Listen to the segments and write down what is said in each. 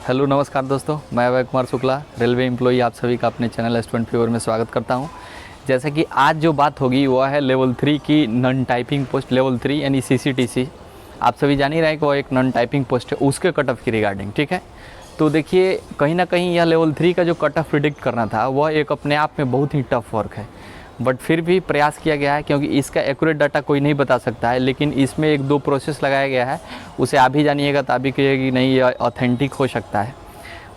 Hello नमस्कार दोस्तों, मैं अभय कुमार शुक्ला, रेलवे एम्प्लॉई, आप सभी का अपने चैनल S24 में स्वागत करता हूं। जैसा कि आज जो बात होगी वह है लेवल 3 की नॉन टाइपिंग पोस्ट लेवल 3 यानी CCTC। आप सभी जान ही रहे हैं कि वह एक नॉन टाइपिंग पोस्ट है, उसके कट ऑफ की रिगार्डिंग। ठीक है, तो देखिए कहीं ना कहीं यह लेवल 3 का जो कट ऑफ प्रिडिक्ट करना था वह एक अपने आप में बहुत ही टफ वर्क है, बट फिर भी प्रयास किया गया है क्योंकि इसका एक्यूरेट डाटा कोई नहीं बता सकता है। लेकिन इसमें एक दो प्रोसेस लगाया गया है, उसे आप भी जानिएगा तो आप भी कहिएगा कि नहीं ये ऑथेंटिक हो सकता है।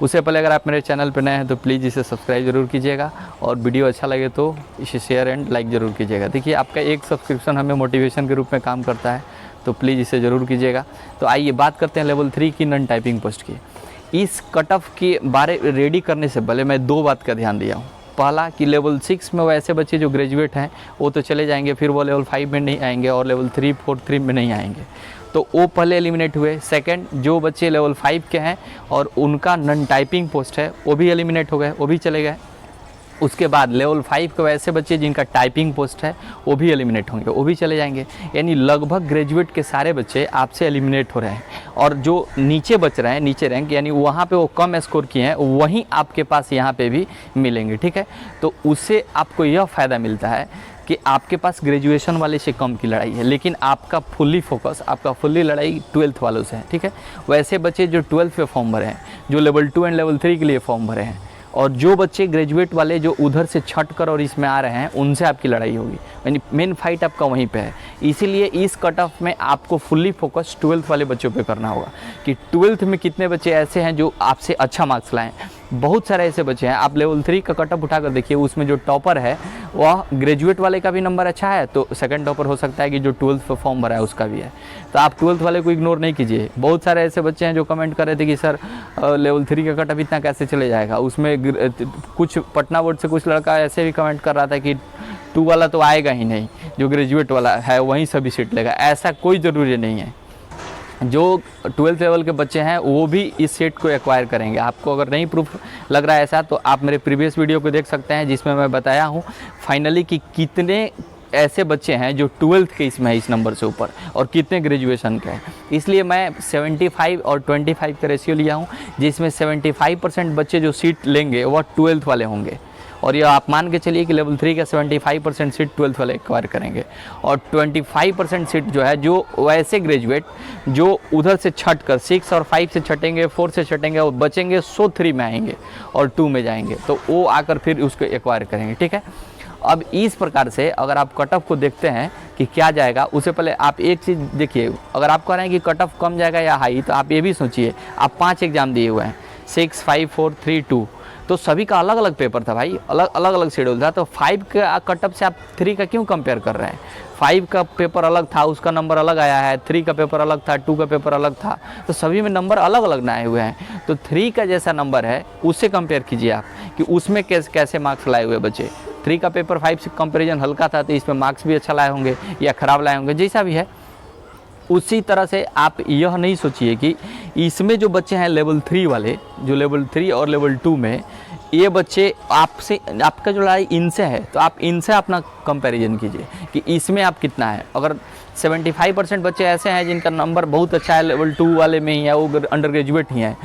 उससे पहले अगर आप मेरे चैनल पर नए हैं तो प्लीज़ इसे सब्सक्राइब जरूर कीजिएगा और वीडियो अच्छा लगे तो इसे शेयर एंड लाइक ज़रूर कीजिएगा। देखिए आपका एक सब्सक्रिप्शन हमें मोटिवेशन के रूप में काम करता है, तो प्लीज़ इसे ज़रूर कीजिएगा। तो आइए बात करते हैं लेवल 3 की नॉन टाइपिंग पोस्ट की। इस कट ऑफ के बारे रेडी करने से पहले मैं दो बात का ध्यान दिया हूँ। पहला कि लेवल 6 में वो ऐसे बच्चे जो ग्रेजुएट हैं वो तो चले जाएंगे, फिर वो लेवल 5 में नहीं आएंगे और लेवल 3, 4, 3 में नहीं आएंगे, तो वो पहले एलिमिनेट हुए। सेकंड, जो बच्चे लेवल 5 के हैं और उनका नॉन टाइपिंग पोस्ट है वो भी एलिमिनेट हो गए, वो भी चले गए। उसके बाद लेवल 5 के वैसे बच्चे जिनका टाइपिंग पोस्ट है वो भी एलिमिनेट होंगे, वो भी चले जाएंगे। यानी लगभग ग्रेजुएट के सारे बच्चे आपसे एलिमिनेट हो रहे हैं और जो नीचे बच रहे हैं, नीचे रैंक यानी वहाँ पे वो कम स्कोर किए हैं, वहीं आपके पास यहाँ पे भी मिलेंगे। ठीक है, तो उससे आपको यह फ़ायदा मिलता है कि आपके पास ग्रेजुएशन वाले से कम की लड़ाई है, लेकिन आपका फुल्ली फोकस, आपका फुल्ली लड़ाई 12th वालों से है। ठीक है, वैसे बच्चे जो 12th पे फॉर्म भरे हैं, जो लेवल 2 एंड लेवल 3 के लिए फॉर्म भरे हैं, और जो बच्चे ग्रेजुएट वाले जो उधर से छट कर और इसमें आ रहे हैं, उनसे आपकी लड़ाई होगी। यानी मेन फाइट आपका वहीं पे है। इसीलिए इस कट ऑफ में आपको फुल्ली फोकस 12th वाले बच्चों पे करना होगा कि 12th में कितने बच्चे ऐसे हैं जो आपसे अच्छा मार्क्स लाएं। बहुत सारे ऐसे बच्चे हैं, आप लेवल 3 का कट ऑफ उठाकर देखिए, उसमें जो टॉपर है वह ग्रेजुएट वाले का भी नंबर अच्छा है, तो सेकंड टॉपर हो सकता है कि जो 12th पे फॉर्म भरा है उसका भी है। तो आप 12th वाले को इग्नोर नहीं कीजिए। बहुत सारे ऐसे बच्चे हैं जो कमेंट कर रहे थे कि सर लेवल 3 का कट ऑफ इतना कैसे चले जाएगा। उसमें कुछ पटना बोर्ड से कुछ लड़का ऐसे भी कमेंट कर रहा था कि 2 वाला तो आएगा ही नहीं, जो ग्रेजुएट वाला है वहीं सभी सीट लेगा। ऐसा कोई ज़रूरी नहीं है। जो 12th लेवल के बच्चे हैं वो भी इस सेट को एक्वायर करेंगे। आपको अगर नहीं प्रूफ लग रहा है ऐसा, तो आप मेरे प्रीवियस वीडियो को देख सकते हैं जिसमें मैं बताया हूँ फाइनली कि कितने ऐसे बच्चे हैं जो 12th के इसमें है इस नंबर से ऊपर, और कितने ग्रेजुएशन के हैं। इसलिए मैं 75 और 25 का रेशियो लिया हूँ, जिसमें 75% बच्चे जो सीट लेंगे वह 12th वाले होंगे, और ये आप मान के चलिए कि लेवल 3 का 75% सीट 12th वाले एक्वायर करेंगे, और 25% सीट जो है जो वैसे ग्रेजुएट जो उधर से छट कर 6 और 5 से छटेंगे, 4 से छटेंगे और बचेंगे, सो 3 में आएंगे और 2 में जाएंगे, तो वो आकर फिर उसको एक्वायर करेंगे। ठीक है, अब इस प्रकार से अगर आप कट ऑफ को देखते हैं कि क्या जाएगा, उससे पहले आप एक चीज़ देखिए। अगर आप कह रहे हैं कि कट ऑफ कम जाएगा या हाई, तो आप ये भी सोचिए, आप 5 एग्जाम दिए हुए हैं, 6, 5, 4, 3, 2, तो सभी का अलग अलग पेपर था भाई, अलग अलग शेड्यूल था। तो 5 का कट ऑफ से आप 3 का क्यों कंपेयर कर रहे हैं? 5 का पेपर अलग था, उसका नंबर अलग आया है, 3 का पेपर अलग था, 2 का पेपर अलग था, तो सभी में नंबर अलग अलग ना आए हुए हैं। तो 3 का जैसा नंबर है उससे कंपेयर कीजिए आप कि उसमें कैसे मार्क्स लाए हुए बच्चे। 3 का पेपर 5 से कंपेरिजन हल्का था, तो इसमें मार्क्स भी अच्छा लाए होंगे या ख़राब लाए होंगे, जैसा भी है। उसी तरह से आप यह नहीं सोचिए कि इसमें जो बच्चे हैं लेवल 3 वाले, जो लेवल 3 और लेवल 2 में, ये बच्चे आपसे, आपका जो लड़ाई इनसे है, तो आप इनसे अपना कंपैरिजन कीजिए कि इसमें आप कितना है। अगर 75% बच्चे ऐसे हैं जिनका नंबर बहुत अच्छा है, लेवल 2 वाले में ही है, वो अंडर ग्रेजुएट ही हैं,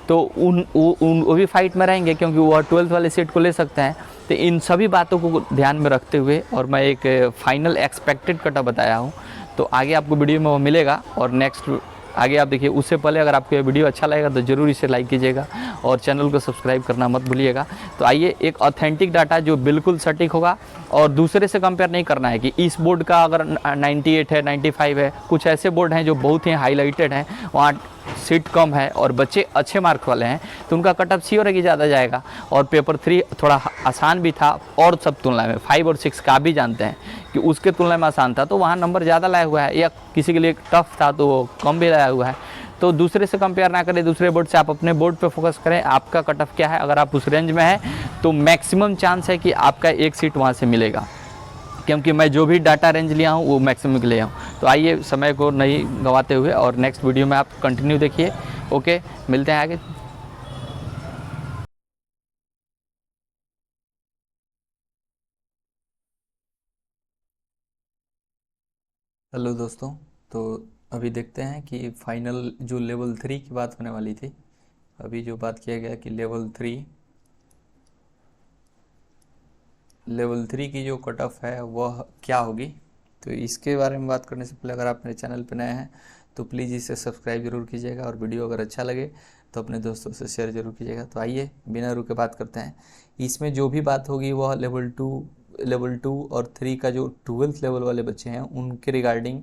तो वो भी फाइट में रहेंगे क्योंकि वो 12th वाले सीट को ले सकते हैं। तो इन सभी बातों को ध्यान में रखते हुए और मैं एक फाइनल एक्सपेक्टेड कट ऑफ बताया हूँ, तो आगे आपको वीडियो में वो मिलेगा। और नेक्स्ट आगे आप देखिए, उससे पहले अगर आपको ये वीडियो अच्छा लगेगा तो ज़रूर इसे लाइक कीजिएगा और चैनल को सब्सक्राइब करना मत भूलिएगा। तो आइए, एक ऑथेंटिक डाटा जो बिल्कुल सटीक होगा, और दूसरे से कंपेयर नहीं करना है कि इस बोर्ड का अगर 98 है, 95 है। कुछ ऐसे बोर्ड हैं जो बहुत ही हाईलाइटेड हैं, वहाँ सीट कम है और बच्चे अच्छे मार्क्स वाले हैं, तो उनका कट ऑफ श्योर है कि ज़्यादा जाएगा। और पेपर 3 थोड़ा आसान भी था, और सब तुलना में 5 और 6 का भी जानते हैं कि उसके तुलना में आसान था, तो वहाँ नंबर ज़्यादा लाया हुआ है, या किसी के लिए टफ था तो वो कम भी लाया हुआ है। तो दूसरे से कंपेयर ना करें, दूसरे बोर्ड से, आप अपने बोर्ड पे फोकस करें। आपका कट ऑफ क्या है, अगर आप उस रेंज में हैं तो मैक्सिमम चांस है कि आपका एक सीट वहाँ से मिलेगा, क्योंकि मैं जो भी डाटा रेंज लिया हूँ वो मैक्सिमम के लिया हूँ। तो आइए, समय को नहीं गंवाते हुए और नेक्स्ट वीडियो में आप कंटिन्यू देखिए। ओके, मिलते हैं आगे। हेलो दोस्तों, तो अभी देखते हैं कि फाइनल जो लेवल 3 की बात होने वाली थी, अभी जो बात किया गया कि लेवल थ्री की जो कट ऑफ है वह क्या होगी, तो इसके बारे में बात करने से पहले अगर आप मेरे चैनल पर नए हैं तो प्लीज़ इसे सब्सक्राइब जरूर कीजिएगा, और वीडियो अगर अच्छा लगे तो अपने दोस्तों से शेयर जरूर कीजिएगा। तो आइए बिना रुके बात करते हैं। इसमें जो भी बात होगी वह लेवल टू और थ्री का जो 12th लेवल वाले बच्चे हैं उनके रिगार्डिंग,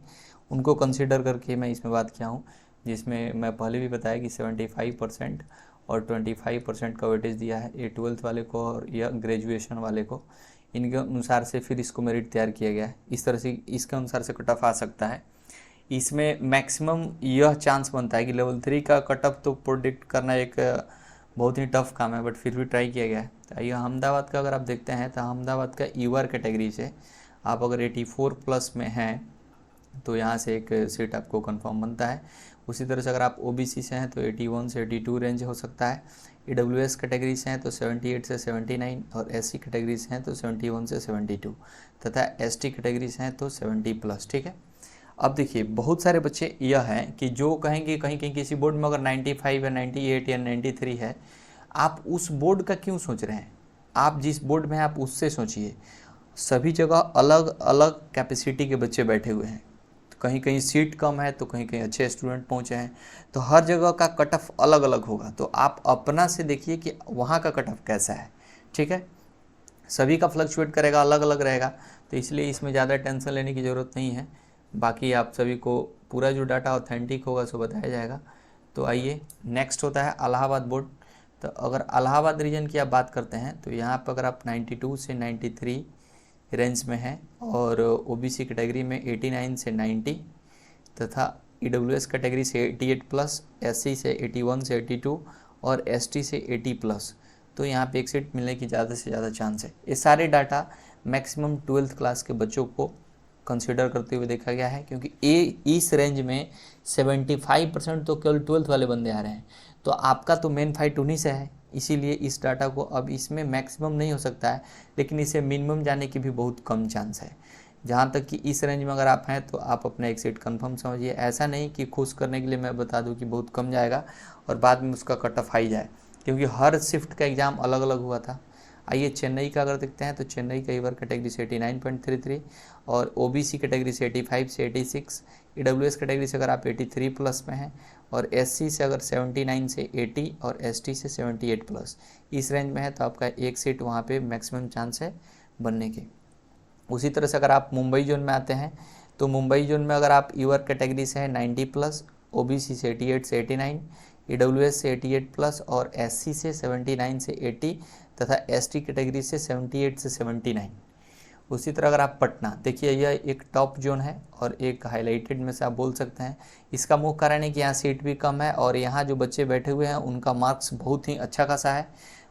उनको कंसिडर करके मैं इसमें बात किया हूँ, जिसमें मैं पहले भी बताया कि 75% और 25% का वेटेज दिया है, ये 12th वाले को और या ग्रेजुएशन वाले को। इनके अनुसार से फिर इसको मेरिट तैयार किया गया है। इस तरह से इसके अनुसार से कट ऑफ आ सकता है। इसमें मैक्सिमम यह चांस बनता है कि लेवल थ्री का कट ऑफ तो प्रोडिक्ट करना एक बहुत ही टफ काम है, बट फिर भी ट्राई किया गया है। तो यह अहमदाबाद का अगर आप देखते हैं तो अहमदाबाद का यूआर कैटेगरी से आप अगर 84 प्लस में हैं तो यहाँ से एक सीट आपको कंफर्म बनता है। उसी तरह से अगर आप ओबीसी से हैं तो 81 से 82 रेंज हो सकता है। ईडब्ल्यूएस कैटेगरी से हैं तो 78 से 79, और एससी कैटेगरी से हैं तो 71 से 72, तथा एसटी कैटेगरी से हैं तो 70 प्लस। ठीक है, अब देखिए बहुत सारे बच्चे यह हैं कि जो कहेंगे कहीं कहीं किसी बोर्ड में अगर 95 या 98 या 93 है, आप उस बोर्ड का क्यों सोच रहे हैं? आप जिस बोर्ड में हैं आप उससे सोचिए। सभी जगह अलग अलग कैपेसिटी के बच्चे बैठे हुए हैं, कहीं कहीं सीट कम है तो कहीं कहीं अच्छे स्टूडेंट पहुंचे हैं, तो हर जगह का कट ऑफ अलग अलग होगा। तो आप अपना से देखिए कि वहाँ का कट ऑफ कैसा है। ठीक है, सभी का फ्लक्चुएट करेगा, अलग अलग रहेगा, तो इसलिए इसमें ज़्यादा टेंशन लेने की ज़रूरत नहीं है। बाकी आप सभी को पूरा जो डाटा ऑथेंटिक होगा सो बताया जाएगा। तो आइए नेक्स्ट होता है इलाहाबाद बोर्ड। तो अगर इलाहाबाद रीजन की आप बात करते हैं तो यहाँ पर अगर आप 92 से 93 रेंज में है, और ओबीसी कैटेगरी में 89 से 90, तथा ईडब्ल्यूएस कैटेगरी से 88 प्लस, एससी से 81 से 82 और एसटी से 80 प्लस, तो यहाँ पे एक सीट मिलने की ज़्यादा से ज़्यादा चांस है। ये सारे डाटा मैक्सिमम 12th क्लास के बच्चों को कंसिडर करते हुए देखा गया है, क्योंकि इस रेंज में 75% तो केवल 12th वाले बंदे आ रहे हैं, तो आपका तो मेन फाइट उन्हीं से है। इसीलिए इस डाटा को अब इसमें मैक्सिमम नहीं हो सकता है, लेकिन इसे मिनिमम जाने की भी बहुत कम चांस है। जहाँ तक कि इस रेंज में अगर आप हैं तो आप अपना एक सीट कन्फर्म समझिए। ऐसा नहीं कि खुश करने के लिए मैं बता दूं कि बहुत कम जाएगा और बाद में उसका कट ऑफ हाई जाए, क्योंकि हर शिफ्ट का एग्ज़ाम अलग अलग हुआ था। आइए चेन्नई का अगर देखते हैं तो चेन्नई का ईवर कैटेगरी से 89.33, और ओबीसी कैटेगरी से 85 से 86, ईडब्ल्यूएस कैटेगरी से अगर आप 83 प्लस में हैं, और एससी से अगर 79 से 80 और एसटी से 78 प्लस, इस रेंज में है तो आपका एक सीट वहाँ पे मैक्सिमम चांस है बनने के। उसी तरह से अगर आप मुंबई जोन में आते हैं तो मुंबई जोन में अगर आप यूआर कैटेगरी से है 90 प्लस, ओबीसी से 88 से 89, ईडब्ल्यूएस से 88 प्लस और एससी से 79 से 80, तथा एसटी कैटेगरी से 78 से 79। उसी तरह अगर आप पटना देखिए, यह एक टॉप जोन है और एक हाईलाइटेड में से आप बोल सकते हैं। इसका मुख्य कारण है कि यहाँ सीट भी कम है और यहाँ जो बच्चे बैठे हुए हैं उनका मार्क्स बहुत ही अच्छा खासा है,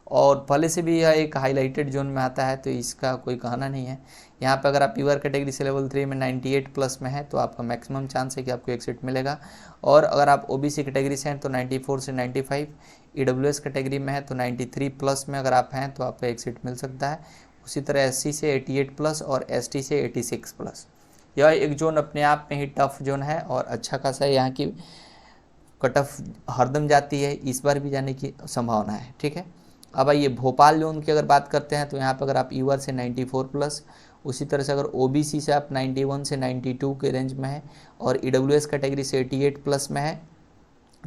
और पहले से भी यह एक हाईलाइटेड जोन में आता है, तो इसका कोई कहना नहीं है। यहाँ पे अगर आप यूआर कैटेगरी से लेवल 3 में 98 प्लस में है तो आपका मैक्सिमम चांस है कि आपको एक सीट मिलेगा, और अगर आप ओबीसी कैटेगरी से हैं तो 94 से 95, ईडब्ल्यूएस कैटेगरी में है तो 93 प्लस में अगर आप हैं तो आपको एक सीट मिल सकता है। उसी तरह एससी से 88 प्लस और एसटी से 86 प्लस। यह एक जोन अपने आप में ही टफ जोन है और अच्छा खासा यहाँ की कट ऑफ हरदम जाती है, इस बार भी जाने की संभावना है। ठीक है, अब आइए भोपाल जोन की अगर बात करते हैं तो यहाँ पर अगर आप यूआर से 94 प्लस, उसी तरह से अगर ओबीसी से आप 91 से 92 के रेंज में है, और ईडब्ल्यूएस कैटेगरी से 88 प्लस में है,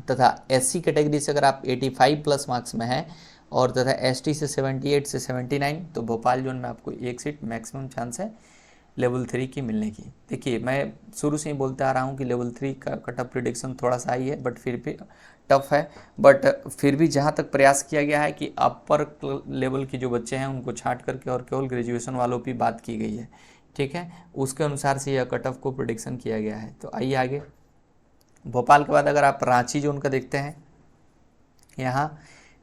तथा एससी कैटेगरी से अगर आप 85 प्लस मार्क्स में है, और तथा एसटी से 78 से 79, तो भोपाल जोन में आपको एक सीट मैक्सिमम चांस है लेवल 3 की मिलने की। देखिए मैं शुरू से ही बोलते आ रहा हूँ कि लेवल 3 का कट ऑफ प्रिडिक्शन थोड़ा सा ही है, बट फिर भी टफ है, बट फिर भी जहाँ तक प्रयास किया गया है कि अपर लेवल के जो बच्चे हैं उनको छांट करके और केवल ग्रेजुएशन वालों की बात की गई है। ठीक है, उसके अनुसार से यह कट ऑफ को प्रिडिक्शन किया गया है। तो आइए आगे, भोपाल के बाद अगर आप रांची जोन का देखते हैं, यहाँ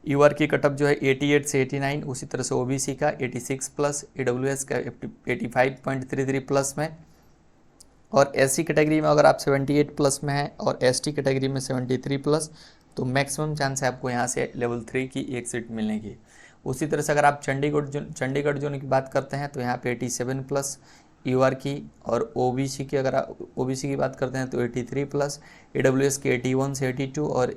यूआर की कट ऑफ जो है 88 से 89, उसी तरह से ओबीसी का 86 प्लस, ईडब्ल्यूएस का 85.33 प्लस में, और एससी कैटेगरी में अगर आप 78 प्लस में हैं और एसटी कैटेगरी में 73 प्लस, तो मैक्सिमम चांस है आपको यहाँ से लेवल 3 की एक सीट मिलने की। उसी तरह से अगर आप चंडीगढ़ जोन की बात करते हैं तो यहाँ पे 87 प्लस यूआर की, और ओबीसी की अगर ओबीसी की बात करते हैं तो 83 प्लस, ईडब्ल्यूएस की 81 से 82 और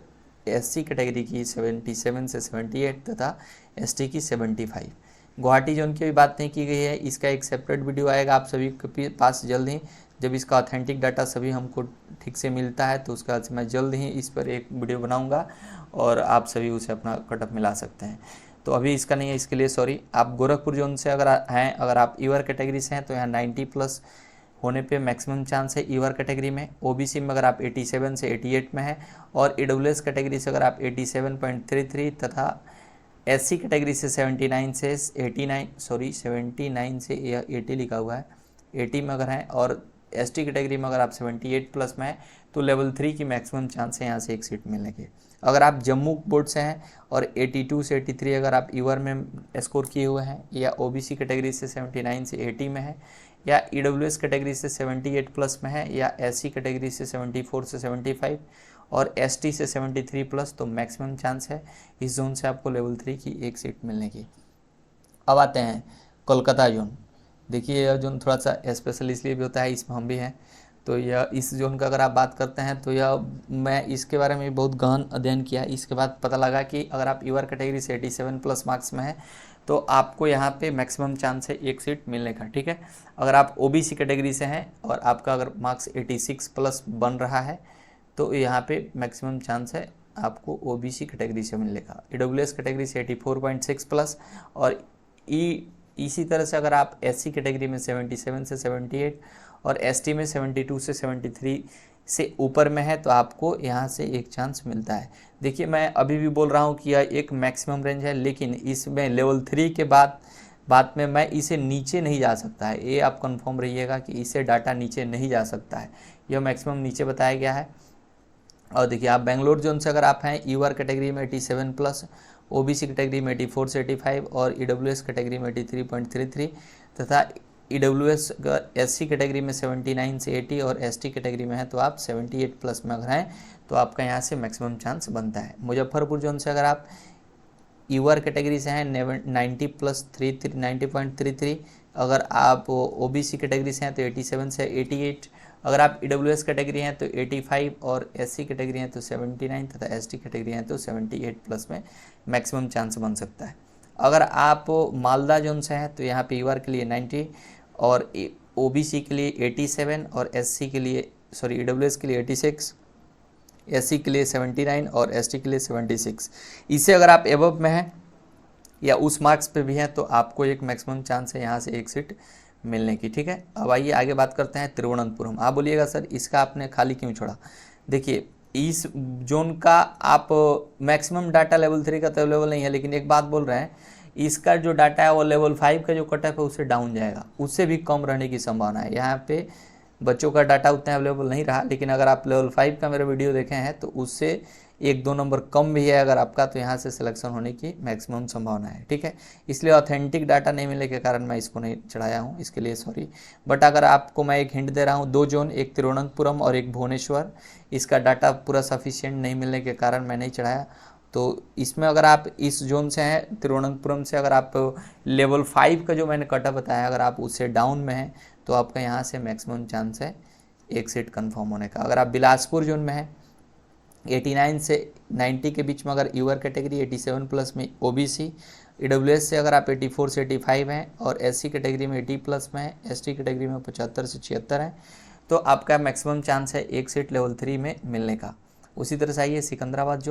SC कैटेगरी की 77 से 78 तथा ST की 75। गुवाहाटी जोन की भी बात नहीं की गई है, इसका एक सेपरेट वीडियो आएगा आप सभी के पास जल्द ही, जब इसका ऑथेंटिक डाटा सभी हमको ठीक से मिलता है तो उसके बाद से मैं जल्द ही इस पर एक वीडियो बनाऊंगा और आप सभी उसे अपना कटअप मिला सकते हैं। तो अभी इसका नहीं है, इसके लिए सॉरी। आप गोरखपुर जोन से अगर हैं, अगर आप ईवर कैटेगरी से हैं तो यहाँ 90 प्लस होने पे मैक्सिमम चांस है ईवर कैटेगरी में। OBC में अगर आप 87 से 88 में है और EWS कैटेगरी से अगर आप 87.33 तथा SC कैटेगरी से 79 से 89 सॉरी 79 से 80 लिखा हुआ है, 80 में अगर हैं और ST कैटेगरी में अगर आप 78 प्लस में है तो लेवल 3 की मैक्सिमम चांस है यहाँ से एक सीट मिलने के। अगर आप जम्मू बोर्ड से हैं और 82 से 83 अगर आप ईवर में स्कोर किए हुए हैं या OBC कैटेगरी से 79 से 80 में है या EWS कैटेगरी से 78 प्लस में है या SC कैटेगरी से 74 से 75 और ST से 73 प्लस, तो मैक्सिमम चांस है इस जोन से आपको लेवल 3 की एक सीट मिलने की। अब आते हैं कोलकाता जोन। देखिए यह जोन थोड़ा सा स्पेशल इसलिए भी होता है, इसमें हम भी हैं, तो यह इस जोन का अगर आप बात करते हैं तो यह मैं इसके बारे में बहुत गहन अध्ययन किया। इसके बाद पता लगा कि अगर आप ईवर कैटेगरी से 87 प्लस मार्क्स में है तो आपको यहाँ पे मैक्सिमम चांस है एक सीट मिलने का, ठीक है। अगर आप OBC कैटेगरी से हैं और आपका अगर मार्क्स 86 प्लस बन रहा है तो यहाँ पे मैक्सिमम चांस है आपको OBC कैटेगरी से मिलेगा। EWS कैटेगरी से 84.6 प्लस और इसी तरह से अगर आप SC कैटेगरी में 77 से 78 और ST में 72 से 73 से ऊपर में है तो आपको यहाँ से एक चांस मिलता है। देखिए मैं अभी भी बोल रहा हूँ कि यह एक मैक्सिमम रेंज है, लेकिन इसमें लेवल 3 के बाद में मैं इसे नीचे नहीं जा सकता है, ये आप कंफर्म रहिएगा कि इसे डाटा नीचे नहीं जा सकता है, यह मैक्सिमम नीचे बताया गया है। और देखिए आप बेंगलोर जोन से अगर आप हैं ईवर कैटेगरी में 87 प्लस, OBC कैटेगरी में 84 से 85 और EWS कैटेगरी में 83.33 तथा EWS SC कैटेगरी में 79 से 80 और ST कैटेगरी में है तो आप 78 प्लस में अगर हैं तो आपका यहाँ से मैक्सिमम चांस बनता है। मुजफ्फरपुर जोन से अगर आप ईवर कैटेगरी से हैं 90 प्लस 90.33, अगर आप OBC कैटेगरी से हैं तो 87 से 88, अगर आप EWS कैटेगरी हैं तो 85 और SC कैटेगरी हैं तो 79 तथा ST कैटेगरी हैं तो 78 प्लस में मैक्सिमम चांस बन सकता है। अगर आप मालदा जोन से हैं तो यहाँ पे ईवर के लिए 90 और OBC के लिए 87 और SC के लिए EWS के लिए 86, SC के लिए 79 और ST के लिए 76। इससे अगर आप एबव में हैं या उस मार्क्स पे भी हैं तो आपको एक मैक्सिमम चांस है यहाँ से एक सीट मिलने की, ठीक है। अब आइए आगे बात करते हैं तिरुवनंतपुरम। आप बोलिएगा सर इसका आपने खाली क्यों छोड़ा। देखिए इस जोन का आप मैक्सिमम डाटा लेवल 3 का तो अवेलेबल नहीं है, लेकिन एक बात बोल रहे हैं इसका जो डाटा है वो लेवल 5 का जो कट ऑफ है उससे डाउन जाएगा, उससे भी कम रहने की संभावना है। यहाँ पे बच्चों का डाटा उतना अवेलेबल नहीं रहा, लेकिन अगर आप लेवल 5 का मेरा वीडियो देखे हैं तो उससे 1-2 नंबर कम भी है अगर आपका, तो यहाँ से सिलेक्शन होने की मैक्सिमम संभावना है, ठीक है। इसलिए ऑथेंटिक डाटा नहीं मिलने के कारण मैं इसको नहीं चढ़ाया हूँ, इसके लिए सॉरी। बट अगर आपको मैं एक हिंट दे रहा हूँ, 2 जोन, एक तिरुवनंतपुरम और एक भुवनेश्वर, इसका डाटा पूरा सफिशिएंट नहीं मिलने के कारण मैं नहीं चढ़ाया। तो इसमें अगर आप इस जोन से हैं तिरुवनंतपुरम से, अगर आप लेवल 5 का जो मैंने कटा बताया अगर आप उससे डाउन में हैं तो आपका यहाँ से मैक्सिमम चांस है एक सीट कंफर्म होने का। अगर आप बिलासपुर जोन में हैं 89 से 90 के बीच में अगर ईवर कैटेगरी 87 प्लस में OBC, EWS से अगर आप 84 से 85 हैं और SC कैटेगरी में 80 प्लस में है, ST कैटेगरी में 75 से 76 हैं तो आपका मैक्सिमम चांस है एक सीट लेवल 3 में मिलने का। उसी तरह से आइए सिकंदराबाद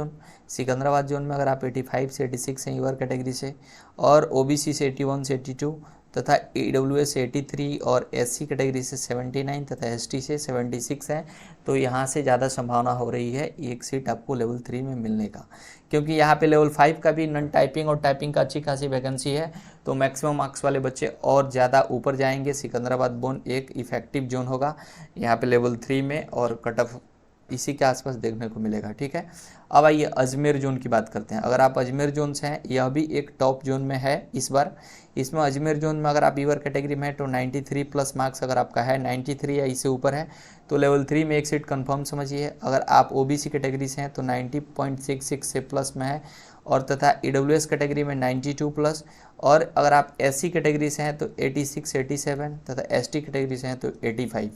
जोन में अगर आप 85 से 86 हैं ईवर कैटेगरी से और OBC से 81 से 82 तथा EWS से 83 और SC कैटेगरी से 79 तथा ST से 76 है तो यहाँ से ज़्यादा संभावना हो रही है एक सीट आपको लेवल 3 में मिलने का, क्योंकि यहाँ पे लेवल 5 का भी नॉन टाइपिंग और टाइपिंग का अच्छी खासी वैकेंसी है तो मैक्सिमम मार्क्स वाले बच्चे और ज़्यादा ऊपर जाएंगे। सिकंदराबाद बोन एक इफेक्टिव जोन होगा यहाँ पे लेवल 3 में और कट ऑफ इसी के आसपास देखने को मिलेगा, ठीक है। अब आइए अजमेर जोन की बात करते हैं। अगर आप अजमेर जोन से हैं यह भी एक टॉप जोन में है इस बार। इसमें अजमेर जोन में अगर आप ईवर कैटेगरी में है तो 93 प्लस मार्क्स अगर आपका है 93 या इससे ऊपर है तो लेवल 3 में एक सीट कंफर्म समझिए। अगर आप OBC कैटेगरी से हैं तो 90.66 से प्लस में है और तथा EWS कैटेगरी में 92 प्लस और अगर आप SC कैटेगरी से हैं तो 86 87 तथा ST कैटेगरी से हैं तो 85।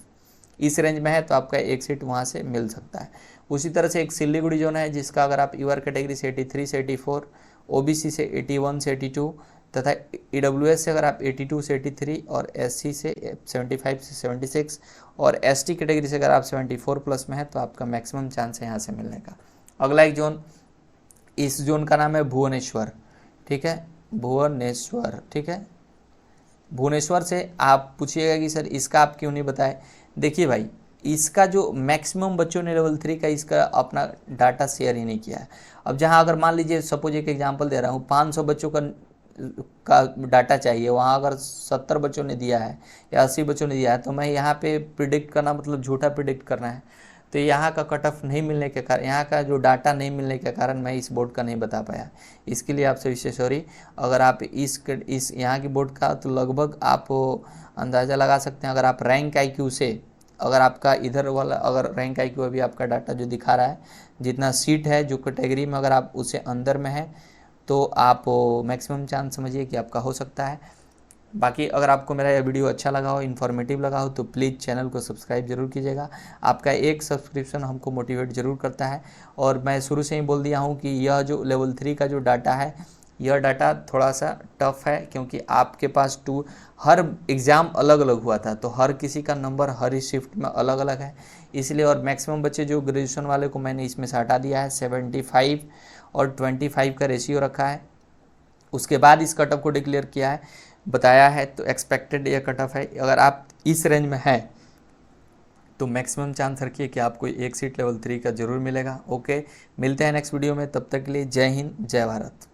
इस रेंज में है तो आपका एक सीट वहाँ से मिल सकता है। उसी तरह से एक सिल्लीगुड़ी जोन है जिसका अगर आप यूआर कैटेगरी से 83 से 84, ओबीसी से 81 से 82 तथा ईडब्ल्यूएस से अगर आप 82 से 83 और एससी से 75 से 76 और एसटी कैटेगरी से अगर आप 74 प्लस में है तो आपका मैक्सिमम चांस है यहाँ से मिलने का। अगला एक जोन, इस जोन का नाम है भुवनेश्वर, ठीक है, भुवनेश्वर, ठीक है। भुवनेश्वर से आप पूछिएगा कि सर इसका आप क्यों नहीं बताए। देखिए भाई, इसका जो मैक्सिमम बच्चों ने लेवल 3 का इसका अपना डाटा शेयर ही नहीं किया है। अब जहाँ अगर मान लीजिए सपोज एक एग्जांपल दे रहा हूँ, 500 बच्चों का डाटा चाहिए, वहाँ अगर 70 बच्चों ने दिया है या 80 बच्चों ने दिया है तो मैं यहाँ पे प्रिडिक्ट करना मतलब झूठा प्रिडिक्ट करना है। तो यहाँ का कट ऑफ नहीं मिलने के कारण, यहाँ का जो डाटा नहीं मिलने के कारण मैं इस बोर्ड का नहीं बता पाया। इसके लिए आपसे विशेष सॉरी। अगर आप इस यहाँ की बोर्ड का तो लगभग आप अंदाज़ा लगा सकते हैं। अगर आप रैंक आईक्यू से, अगर आपका इधर वाला अगर रैंक आईक्यू अभी आपका डाटा जो दिखा रहा है, जितना सीट है जो कैटेगरी में अगर आप उससे अंदर में है तो आप मैक्सिमम चांस समझिए कि आपका हो सकता है। बाकी अगर आपको मेरा यह वीडियो अच्छा लगा हो, इन्फॉर्मेटिव लगा हो तो प्लीज़ चैनल को सब्सक्राइब जरूर कीजिएगा। आपका एक सब्सक्रिप्शन हमको मोटिवेट ज़रूर करता है। और मैं शुरू से ही बोल दिया हूँ कि यह जो लेवल 3 का जो डाटा है, यह डाटा थोड़ा सा टफ है क्योंकि आपके पास हर एग्ज़ाम अलग अलग हुआ था, तो हर किसी का नंबर हर ही शिफ्ट में अलग अलग है इसलिए। और मैक्सिमम बच्चे जो ग्रेजुएशन वाले को मैंने इसमें से हटा दिया है, 75 और 25 का रेशियो रखा है। उसके बाद इस कट ऑफ को डिक्लेयर किया है, बताया है, तो एक्सपेक्टेड ये कट ऑफ है। अगर आप इस रेंज में हैं तो मैक्सिमम चांस रखिए कि आपको एक सीट लेवल 3 का जरूर मिलेगा। ओके, मिलते हैं नेक्स्ट वीडियो में, तब तक के लिए जय हिंद, जय भारत।